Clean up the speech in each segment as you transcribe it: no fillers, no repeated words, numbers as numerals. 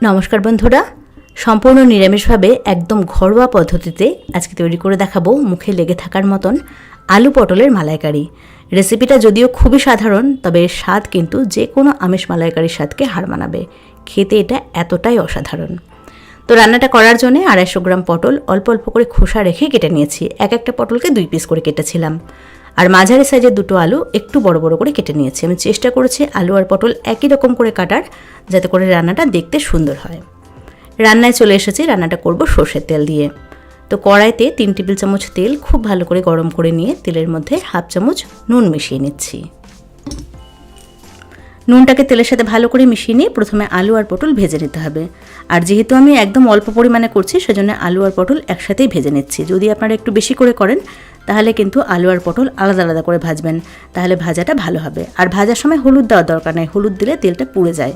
নমস্কার বন্ধুরা, সম্পূর্ণ নিরামিষভাবে একদম ঘরোয়া পদ্ধতিতে আজকে তৈরি করে দেখাবো মুখে লেগে থাকার মতন আলু পটলের মালাইকারি। রেসিপিটা যদিও খুবই সাধারণ, তবে এর স্বাদ কিন্তু যে কোনো আমিষ মালাইকারির স্বাদকে হার মানাবে। খেতে এটা এতটাই অসাধারণ। তো রান্নাটা করার জন্য 250 গ্রাম পটল অল্প অল্প করে খোসা রেখে কেটে নিয়েছি। এক একটা পটলকে 2 পিস করে কেটেছিলাম। আর মাঝারি সাইজের 2টো আলু একটু বড় বড় করে কেটে নিয়েছি। আমি চেষ্টা করেছি আলু আর পটল একই রকম করে কাটার, যাতে করে রান্নাটা দেখতে সুন্দর হয়। রান্নায় চলে এসেছি। রান্নাটা করব সর্ষের তেল দিয়ে। তো কড়াইতে 3 টেবিল চামচ তেল খুব ভালো করে গরম করে নিয়ে তেলের মধ্যে 1/2 চামচ নুন মিশিয়ে নিচ্ছি। নুনটাকে তেলের সাথে ভালো করে মিশিয়ে নিয়ে প্রথমে আলু আর পটল ভেজে নিতে হবে। আর যেহেতু আমি একদম অল্প পরিমাণে করছি, সেজন্য আলু আর পটল একসাথেই ভেজে নিচ্ছি। যদি আপনারা একটু বেশি করে করেন তাহলে কিন্তু আলু আর পটল আলাদা আলাদা করে ভাজবেন, তাহলে ভাজাটা ভালো হবে। আর ভাজার সময় হলুদ দেওয়ার দরকার নেই, হলুদ দিলে তেলটা পুড়ে যায়।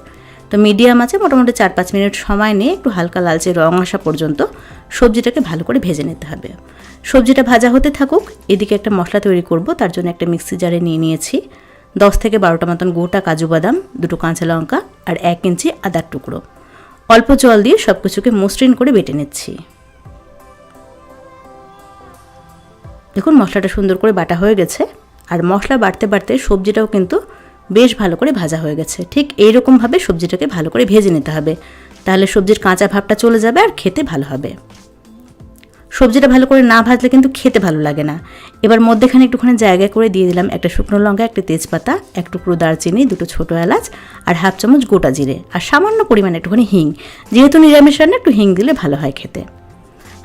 তো মিডিয়াম আছে মোটামুটি 4-5 মিনিট সময় নিয়ে একটু হালকা লালচে রং আসা পর্যন্ত সবজিটাকে ভালো করে ভেজে নিতে হবে। সবজিটা ভাজা হতে থাকুক, এদিকে একটা মশলা তৈরি করব। তার জন্য একটা মিক্সি জারে নিয়ে নিয়েছি 10 থেকে 12টা মতন গোটা কাজু বাদাম, 2টো কাঁচা লঙ্কা আর 1 ইঞ্চি আদার টুকরো। অল্প জল দিয়ে সব কিছুকে মসৃণ করে বেটে নিচ্ছি। দেখুন মশলাটা সুন্দর করে বাটা হয়ে গেছে। আর মশলা বাটতে বাটতে সবজিটাও কিন্তু বেশ ভালো করে ভাজা হয়ে গেছে। ঠিক এইরকমভাবে সবজিটাকে ভালো করে ভেজে নিতে হবে, তাহলে সবজির কাঁচা ভাবটা চলে যাবে আর খেতে ভালো হবে। সবজিটা ভালো করে না ভাজলে কিন্তু খেতে ভালো লাগে না। এবার মধ্যেখানে একটুখানি জায়গা করে দিয়ে দিলাম একটা শুকনো লঙ্কা, একটা তেজপাতা, 1 টুকরো দারচিনি, 2টো ছোটো এলাচ আর 1/2 চামচ গোটা জিরে আর সামান্য পরিমাণে একটুখানি হিং। যেহেতু নিরামিষ রান্না একটু হিং দিলে ভালো হয় খেতে।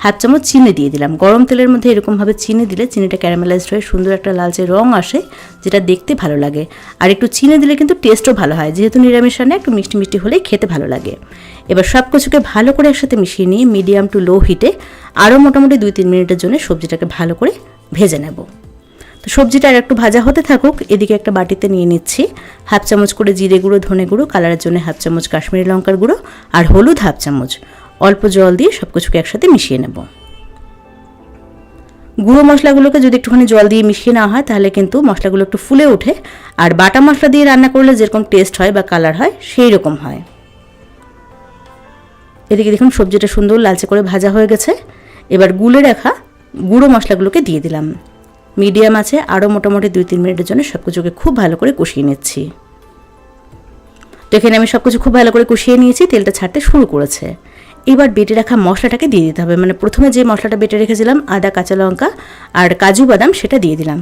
1/2 চামচ চিনি দিয়ে দিলাম। গরম তেলের মধ্যে এরকমভাবে চিনি দিলে চিনিটা ক্যারামেলাইজড হয়ে সুন্দর একটা লালচে রং আসে, যেটা দেখতে ভালো লাগে। আর একটু চিনি দিলে কিন্তু টেস্টও ভালো হয়। যেহেতু নিরামিষ রান্না একটু মিষ্টি মিষ্টি হলেই খেতে ভালো লাগে। এবার সব কিছুকে ভালো করে একসাথে মিশিয়ে নিয়ে মিডিয়াম টু লো হিটে আরও মোটামুটি 2-3 মিনিটের জন্য সবজিটাকে ভালো করে ভেজে নেব। তো সবজিটা আর একটু ভাজা হতে থাকুক। এদিকে একটা বাটিতে নিয়ে নিচ্ছি 1/2 চামচ করে জিরে গুঁড়ো, ধনে গুঁড়ো, কালারের জন্য 1/2 চামচ কাশ্মীরি লঙ্কার গুঁড়ো আর হলুদ 1/2 চামচ। অল্প জল দিয়ে সব কিছুকে একসাথে মিশিয়ে নেব। গুঁড়ো মশলাগুলোকে যদি একটুখানি জল দিয়ে মিশিয়ে নেওয়া হয় তাহলে কিন্তু মশলাগুলো একটু ফুলে ওঠে। আর বাটা মশলা দিয়ে রান্না করলে যেরকম টেস্ট হয় বা কালার হয় সেই রকম হয়। এদিকে দেখুন সবজিটা সুন্দর লালচে করে ভাজা হয়ে গেছে। এবার গুলে রাখা গুঁড়ো মশলাগুলোকে দিয়ে দিলাম। মিডিয়াম আছে আরও মোটামুটি 2-3 মিনিটের জন্য সব কিছুকে খুব ভালো করে কষিয়ে নিচ্ছি। তো এখানে আমি সব কিছু খুব ভালো করে কষিয়ে নিয়েছি, তেলটা ছাড়তে শুরু করেছে। এবার বেটে রাখা মশলাটাকে দিয়ে দিতে হবে। মানে প্রথমে যে মশলাটা বেটে রেখেছিলাম আদা, কাঁচা লঙ্কা আর কাজু বাদাম, সেটা দিয়ে দিলাম।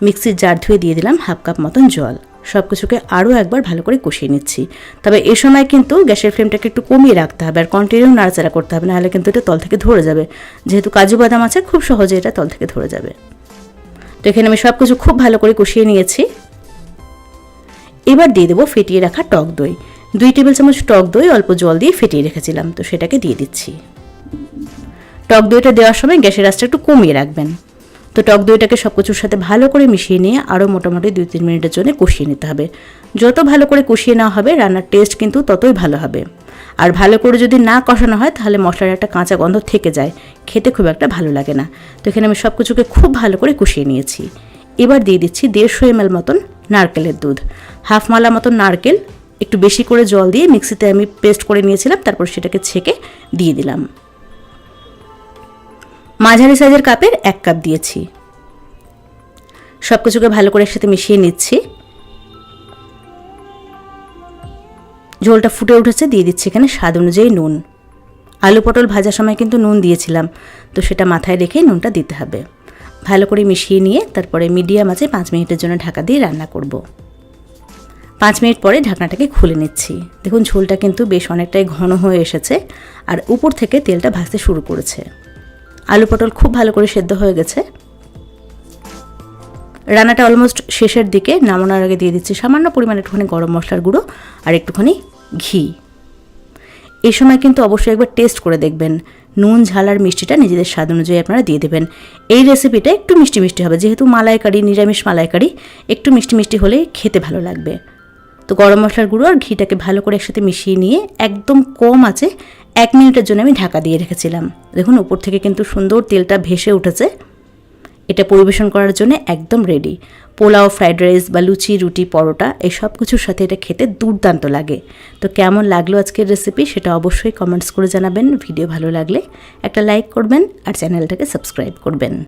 মিক্সির জার ধুয়ে দিয়ে দিলাম 1/2 কাপ মতন জল। সব কিছুকে আরও একবার ভালো করে কষিয়ে নিচ্ছি। তবে এ সময় কিন্তু গ্যাসের ফ্লেমটাকে একটু কমিয়ে রাখতে হবে আর কন্টিনিউ নাড়াচাড়া করতে হবে, নাহলে কিন্তু এটা তল থেকে ধরে যাবে। যেহেতু কাজু বাদাম আছে খুব সহজে এটা তল থেকে ধরে যাবে। তো এখানে আমি সব কিছু খুব ভালো করে কষিয়ে নিয়েছি। এবার দিয়ে দেবো ফেটিয়ে রাখা টক দই। 2 টেবিল চামচ টক দই অল্প জল দিয়ে ফেটিয়ে রেখেছিলাম, তো সেটাকে দিয়ে দিচ্ছি। টক দইটা দেওয়ার সময় গ্যাসের আঁচটা একটু কমিয়ে রাখবেন। তো টক দইটাকে সব কিছুর সাথে ভালো করে মিশিয়ে নিয়ে আরও মোটামুটি 2-3 মিনিটের জন্য কষিয়ে নিতে হবে। যত ভালো করে কষিয়ে নেওয়া হবে রান্নার টেস্ট কিন্তু ততই ভালো হবে। আর ভালো করে যদি না কষানো হয় তাহলে মশলার একটা কাঁচা গন্ধ থেকে যায়, খেতে খুব একটা ভালো লাগে না। তো এখানে আমি সব কিছুকে খুব ভালো করে কষিয়ে নিয়েছি। এবার দিয়ে দিচ্ছি 150 ml মতন নারকেলের দুধ। 1/2 মালা মতন নারকেল একটু বেশি করে জল দিয়ে মিক্সিতে আমি পেস্ট করে নিয়েছিলাম, তারপর সেটাকে ছেঁকে দিয়ে দিলাম। মাঝারি সাইজের কাপের 1 কাপ দিয়েছি। সব কিছুকে ভালো করে একসাথে মিশিয়ে নিচ্ছি। ঝোলটা ফুটে উঠেছে, দিয়ে দিচ্ছি এখানে স্বাদ অনুযায়ী নুন। আলু পটল ভাজার সময় কিন্তু নুন দিয়েছিলাম, তো সেটা মাথায় রেখে নুনটা দিতে হবে। ভালো করে মিশিয়ে নিয়ে তারপরে মিডিয়াম আছে 5 মিনিটের জন্য ঢাকা দিয়ে রান্না করব। 5 মিনিট পরে ঢাকনাটাকে খুলে নিচ্ছি। দেখুন ঝোলটা কিন্তু বেশ অনেকটাই ঘন হয়ে এসেছে আর উপর থেকে তেলটা ভাসতে শুরু করেছে। আলু পটল খুব ভালো করে সেদ্ধ হয়ে গেছে। রান্নাটা অলমোস্ট শেষের দিকে। নামানোর আগে দিয়ে দিচ্ছি সামান্য পরিমাণে একটুখানি গরম মশলার গুঁড়ো আর একটুখানি ঘি। এই সময় কিন্তু অবশ্যই একবার টেস্ট করে দেখবেন। নুন, ঝাল আর মিষ্টিটা নিজেদের স্বাদ অনুযায়ী আপনারা দিয়ে দেবেন। এই রেসিপিটা একটু মিষ্টি মিষ্টি হবে, যেহেতু মালাইকারি, নিরামিষ মালাইকারি, একটু মিষ্টি মিষ্টি হলে খেতে ভালো লাগবে। তো গরম মশলার গুঁড়ো আর ঘিটাকে ভালো করে একসাথে মিশিয়ে নিয়ে একদম কম আছে 1 মিনিটের জন্য আমি ঢাকা দিয়ে রেখেছিলাম। দেখুন উপর থেকে কিন্তু সুন্দর তেলটা ভেসে উঠেছে। এটা পরিবেশন করার জন্য একদম রেডি। পোলাও, ফ্রাইড রাইস বা লুচি, রুটি, পরোটা এই সব কিছুর সাথে এটা খেতে দুর্দান্ত লাগে। তো কেমন লাগলো আজকের রেসিপি সেটা অবশ্যই কমেন্টস করে জানাবেন। ভিডিও ভালো লাগলে একটা লাইক করবেন আর চ্যানেলটাকে সাবস্ক্রাইব করবেন।